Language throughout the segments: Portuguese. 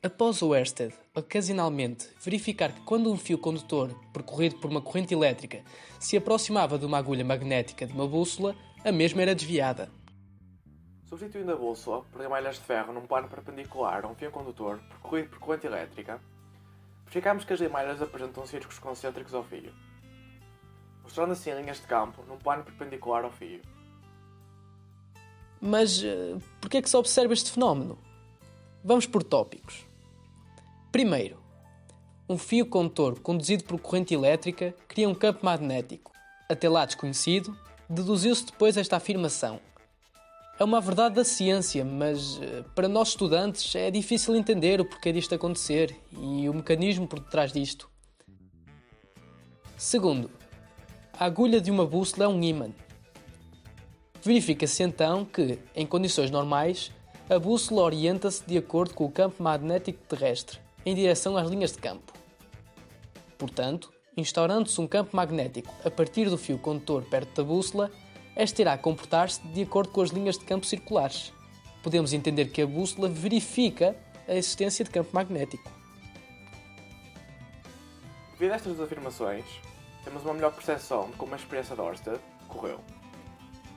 Após o Ørsted ocasionalmente verificar que quando um fio condutor percorrido por uma corrente elétrica se aproximava de uma agulha magnética de uma bússola, a mesma era desviada. Substituindo a bússola por malhas de ferro num plano perpendicular a um fio condutor percorrido por corrente elétrica, verificamos que as malhas apresentam círculos concêntricos ao fio, mostrando assim linhas de campo num plano perpendicular ao fio. Mas por que é que se observa este fenómeno? Vamos por tópicos. Primeiro, um fio condutor conduzido por corrente elétrica cria um campo magnético. Até lá desconhecido, deduziu-se depois esta afirmação. É uma verdade da ciência, mas para nós estudantes é difícil entender o porquê disto acontecer e o mecanismo por detrás disto. Segundo, a agulha de uma bússola é um ímã. Verifica-se então que, em condições normais, a bússola orienta-se de acordo com o campo magnético terrestre, em direção às linhas de campo. Portanto, instaurando-se um campo magnético a partir do fio condutor perto da bússola, esta irá comportar-se de acordo com as linhas de campo circulares. Podemos entender que a bússola verifica a existência de campo magnético. Devido a estas duas afirmações, temos uma melhor percepção de como a experiência de Ørsted ocorreu,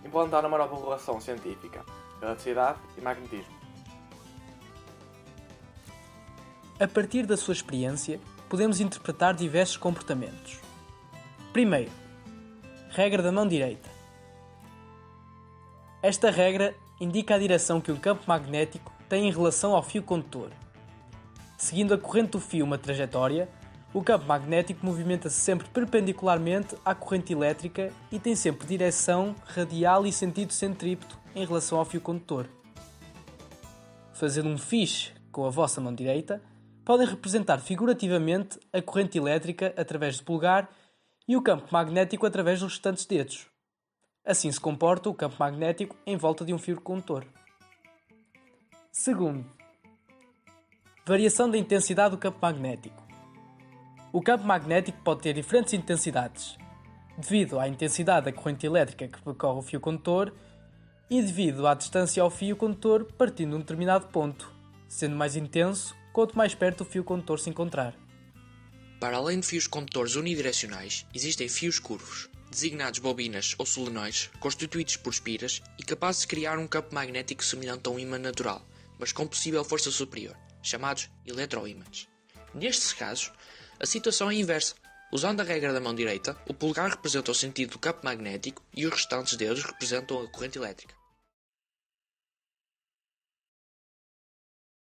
implantando uma nova relação científica, eletricidade e magnetismo. A partir da sua experiência, podemos interpretar diversos comportamentos. Primeiro, regra da mão direita. Esta regra indica a direção que um campo magnético tem em relação ao fio condutor. Seguindo a corrente do fio uma trajetória, o campo magnético movimenta-se sempre perpendicularmente à corrente elétrica e tem sempre direção radial e sentido centrípeto em relação ao fio condutor. Fazendo um fiche com a vossa mão direita, podem representar figurativamente a corrente elétrica através do polegar e o campo magnético através dos restantes dedos. Assim se comporta o campo magnético em volta de um fio condutor. Segundo, variação da intensidade do campo magnético. O campo magnético pode ter diferentes intensidades, devido à intensidade da corrente elétrica que percorre o fio condutor e devido à distância ao fio condutor partindo de um determinado ponto, sendo mais intenso quanto mais perto o fio condutor se encontrar. Para além de fios condutores unidirecionais, existem fios curvos, designados bobinas ou solenoides, constituídos por espiras e capazes de criar um campo magnético semelhante a um ímã natural, mas com possível força superior, chamados eletroímãs. Nestes casos, a situação é inversa. Usando a regra da mão direita, o polegar representa o sentido do campo magnético e os restantes dedos representam a corrente elétrica.